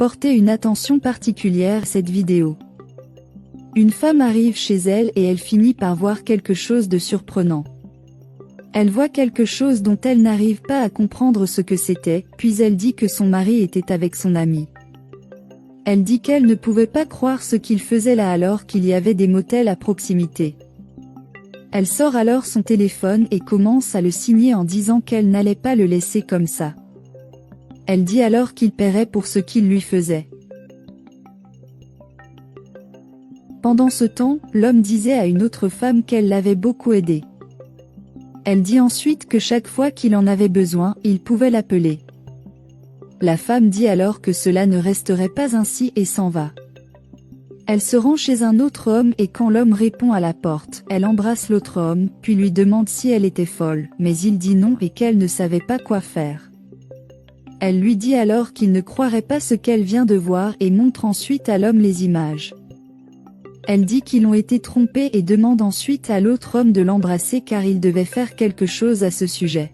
Portez une attention particulière à cette vidéo. Une femme arrive chez elle et elle finit par voir quelque chose de surprenant. Elle voit quelque chose dont elle n'arrive pas à comprendre ce que c'était, puis elle dit que son mari était avec son ami. Elle dit qu'elle ne pouvait pas croire ce qu'il faisait là alors qu'il y avait des motels à proximité. Elle sort alors son téléphone et commence à le signer en disant qu'elle n'allait pas le laisser comme ça. Elle dit alors qu'il paierait pour ce qu'il lui faisait. Pendant ce temps, l'homme disait à une autre femme qu'elle l'avait beaucoup aidé. Elle dit ensuite que chaque fois qu'il en avait besoin, il pouvait l'appeler. La femme dit alors que cela ne resterait pas ainsi et s'en va. Elle se rend chez un autre homme et quand l'homme répond à la porte, elle embrasse l'autre homme, puis lui demande si elle était folle, mais il dit non et qu'elle ne savait pas quoi faire. Elle lui dit alors qu'il ne croirait pas ce qu'elle vient de voir et montre ensuite à l'homme les images. Elle dit qu'ils ont été trompés et demande ensuite à l'autre homme de l'embrasser car il devait faire quelque chose à ce sujet.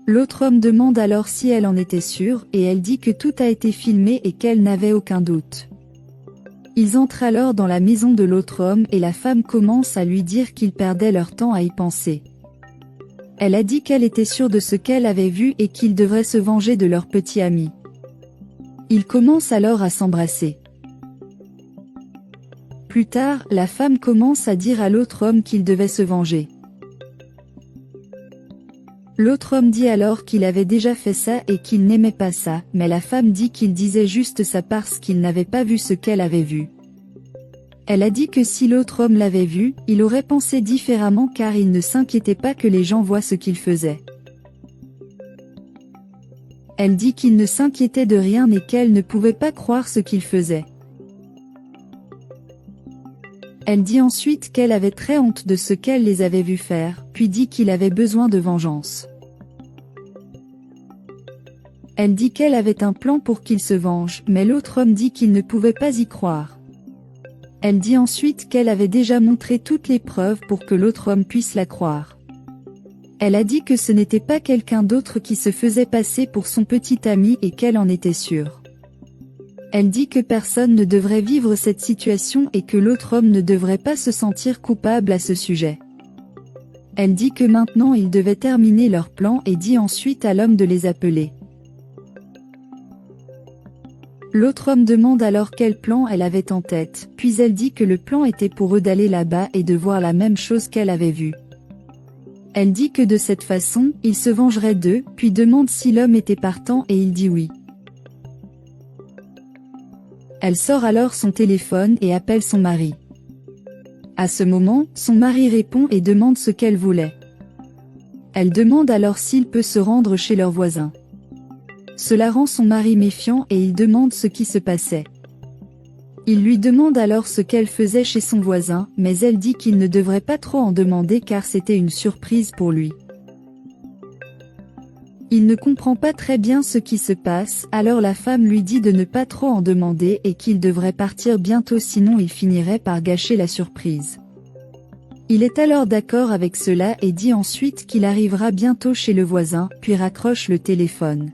L'autre homme demande alors si elle en était sûre et elle dit que tout a été filmé et qu'elle n'avait aucun doute. Ils entrent alors dans la maison de l'autre homme et la femme commence à lui dire qu'ils perdaient leur temps à y penser. Elle a dit qu'elle était sûre de ce qu'elle avait vu et qu'ils devraient se venger de leur petit ami. Ils commencent alors à s'embrasser. Plus tard, la femme commence à dire à l'autre homme qu'il devait se venger. L'autre homme dit alors qu'il avait déjà fait ça et qu'il n'aimait pas ça, mais la femme dit qu'il disait juste ça parce qu'il n'avait pas vu ce qu'elle avait vu. Elle a dit que si l'autre homme l'avait vu, il aurait pensé différemment car il ne s'inquiétait pas que les gens voient ce qu'il faisait. Elle dit qu'il ne s'inquiétait de rien et qu'elle ne pouvait pas croire ce qu'il faisait. Elle dit ensuite qu'elle avait très honte de ce qu'elle les avait vus faire, puis dit qu'il avait besoin de vengeance. Elle dit qu'elle avait un plan pour qu'il se venge, mais l'autre homme dit qu'il ne pouvait pas y croire. Elle dit ensuite qu'elle avait déjà montré toutes les preuves pour que l'autre homme puisse la croire. Elle a dit que ce n'était pas quelqu'un d'autre qui se faisait passer pour son petit ami et qu'elle en était sûre. Elle dit que personne ne devrait vivre cette situation et que l'autre homme ne devrait pas se sentir coupable à ce sujet. Elle dit que maintenant ils devaient terminer leur plan et dit ensuite à l'homme de les appeler. L'autre homme demande alors quel plan elle avait en tête, puis elle dit que le plan était pour eux d'aller là-bas et de voir la même chose qu'elle avait vue. Elle dit que de cette façon, il se vengerait d'eux, puis demande si l'homme était partant et il dit oui. Elle sort alors son téléphone et appelle son mari. À ce moment, son mari répond et demande ce qu'elle voulait. Elle demande alors s'il peut se rendre chez leur voisin. Cela rend son mari méfiant et il demande ce qui se passait. Il lui demande alors ce qu'elle faisait chez son voisin, mais elle dit qu'il ne devrait pas trop en demander car c'était une surprise pour lui. Il ne comprend pas très bien ce qui se passe, alors la femme lui dit de ne pas trop en demander et qu'il devrait partir bientôt sinon il finirait par gâcher la surprise. Il est alors d'accord avec cela et dit ensuite qu'il arrivera bientôt chez le voisin, puis raccroche le téléphone.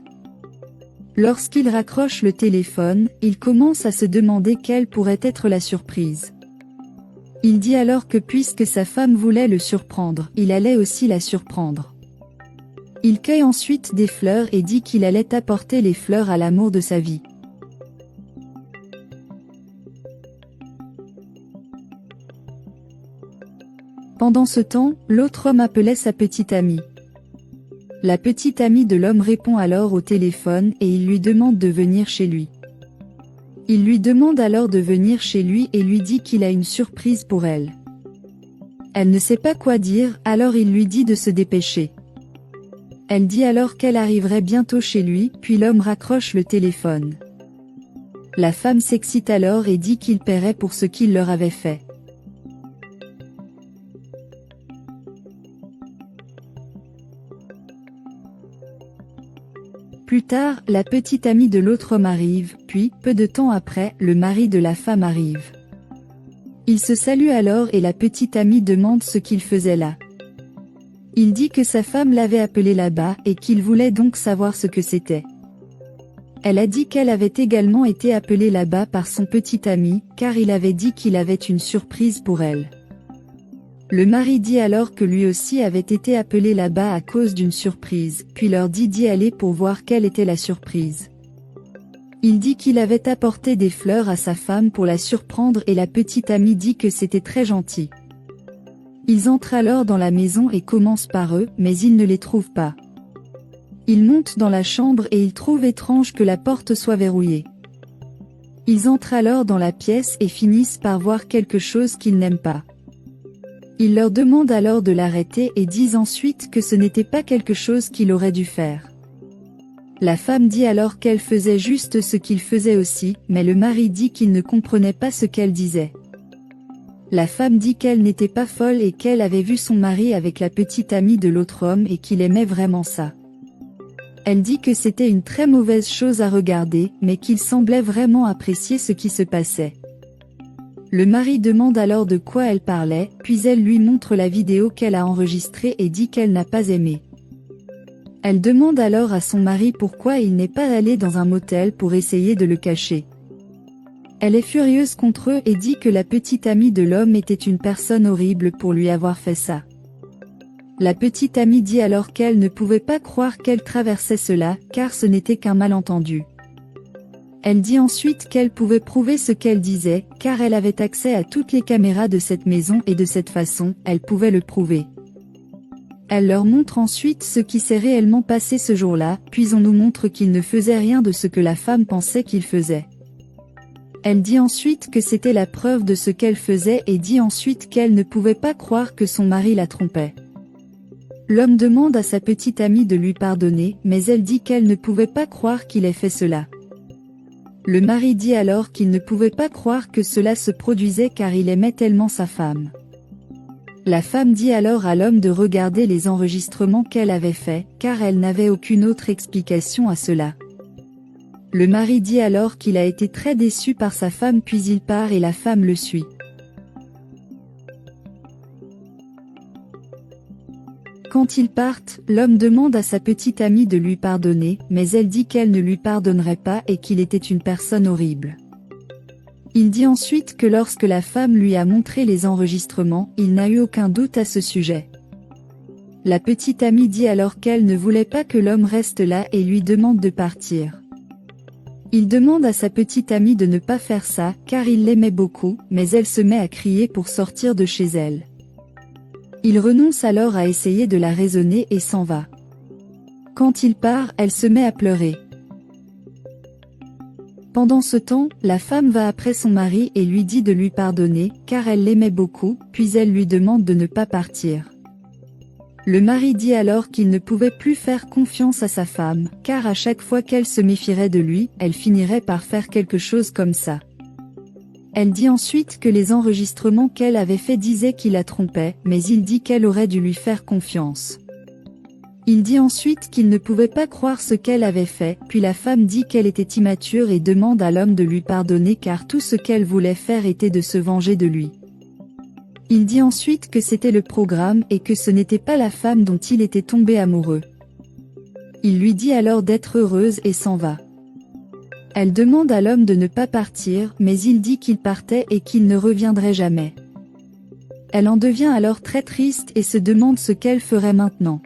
Lorsqu'il raccroche le téléphone, il commence à se demander quelle pourrait être la surprise. Il dit alors que puisque sa femme voulait le surprendre, il allait aussi la surprendre. Il cueille ensuite des fleurs et dit qu'il allait apporter les fleurs à l'amour de sa vie. Pendant ce temps, l'autre homme appelait sa petite amie. La petite amie de l'homme répond alors au téléphone et il lui demande de venir chez lui. Il lui demande alors de venir chez lui et lui dit qu'il a une surprise pour elle. Elle ne sait pas quoi dire, alors il lui dit de se dépêcher. Elle dit alors qu'elle arriverait bientôt chez lui, puis l'homme raccroche le téléphone. La femme s'excite alors et dit qu'il paierait pour ce qu'il leur avait fait. Plus tard, la petite amie de l'autre homme arrive, puis, peu de temps après, le mari de la femme arrive. Ils se saluent alors et la petite amie demande ce qu'il faisait là. Il dit que sa femme l'avait appelé là-bas et qu'il voulait donc savoir ce que c'était. Elle a dit qu'elle avait également été appelée là-bas par son petit ami, car il avait dit qu'il avait une surprise pour elle. Le mari dit alors que lui aussi avait été appelé là-bas à cause d'une surprise, puis leur dit d'y aller pour voir quelle était la surprise. Il dit qu'il avait apporté des fleurs à sa femme pour la surprendre et la petite amie dit que c'était très gentil. Ils entrent alors dans la maison et commencent par eux, mais ils ne les trouvent pas. Ils montent dans la chambre et ils trouvent étrange que la porte soit verrouillée. Ils entrent alors dans la pièce et finissent par voir quelque chose qu'ils n'aiment pas. Ils leur demandent alors de l'arrêter et disent ensuite que ce n'était pas quelque chose qu'il aurait dû faire. La femme dit alors qu'elle faisait juste ce qu'il faisait aussi, mais le mari dit qu'il ne comprenait pas ce qu'elle disait. La femme dit qu'elle n'était pas folle et qu'elle avait vu son mari avec la petite amie de l'autre homme et qu'il aimait vraiment ça. Elle dit que c'était une très mauvaise chose à regarder, mais qu'il semblait vraiment apprécier ce qui se passait. Le mari demande alors de quoi elle parlait, puis elle lui montre la vidéo qu'elle a enregistrée et dit qu'elle n'a pas aimé. Elle demande alors à son mari pourquoi il n'est pas allé dans un motel pour essayer de le cacher. Elle est furieuse contre eux et dit que la petite amie de l'homme était une personne horrible pour lui avoir fait ça. La petite amie dit alors qu'elle ne pouvait pas croire qu'elle traversait cela, car ce n'était qu'un malentendu. Elle dit ensuite qu'elle pouvait prouver ce qu'elle disait, car elle avait accès à toutes les caméras de cette maison et de cette façon, elle pouvait le prouver. Elle leur montre ensuite ce qui s'est réellement passé ce jour-là, puis on nous montre qu'il ne faisait rien de ce que la femme pensait qu'il faisait. Elle dit ensuite que c'était la preuve de ce qu'elle faisait et dit ensuite qu'elle ne pouvait pas croire que son mari la trompait. L'homme demande à sa petite amie de lui pardonner, mais elle dit qu'elle ne pouvait pas croire qu'il ait fait cela. Le mari dit alors qu'il ne pouvait pas croire que cela se produisait car il aimait tellement sa femme. La femme dit alors à l'homme de regarder les enregistrements qu'elle avait faits, car elle n'avait aucune autre explication à cela. Le mari dit alors qu'il a été très déçu par sa femme puis il part et la femme le suit. Quand ils partent, l'homme demande à sa petite amie de lui pardonner, mais elle dit qu'elle ne lui pardonnerait pas et qu'il était une personne horrible. Il dit ensuite que lorsque la femme lui a montré les enregistrements, il n'a eu aucun doute à ce sujet. La petite amie dit alors qu'elle ne voulait pas que l'homme reste là et lui demande de partir. Il demande à sa petite amie de ne pas faire ça, car il l'aimait beaucoup, mais elle se met à crier pour sortir de chez elle. Il renonce alors à essayer de la raisonner et s'en va. Quand il part, elle se met à pleurer. Pendant ce temps, la femme va après son mari et lui dit de lui pardonner, car elle l'aimait beaucoup, puis elle lui demande de ne pas partir. Le mari dit alors qu'il ne pouvait plus faire confiance à sa femme, car à chaque fois qu'elle se méfierait de lui, elle finirait par faire quelque chose comme ça. Elle dit ensuite que les enregistrements qu'elle avait faits disaient qu'il la trompait, mais il dit qu'elle aurait dû lui faire confiance. Il dit ensuite qu'il ne pouvait pas croire ce qu'elle avait fait, puis la femme dit qu'elle était immature et demande à l'homme de lui pardonner car tout ce qu'elle voulait faire était de se venger de lui. Il dit ensuite que c'était le programme et que ce n'était pas la femme dont il était tombé amoureux. Il lui dit alors d'être heureuse et s'en va. Elle demande à l'homme de ne pas partir, mais il dit qu'il partait et qu'il ne reviendrait jamais. Elle en devient alors très triste et se demande ce qu'elle ferait maintenant.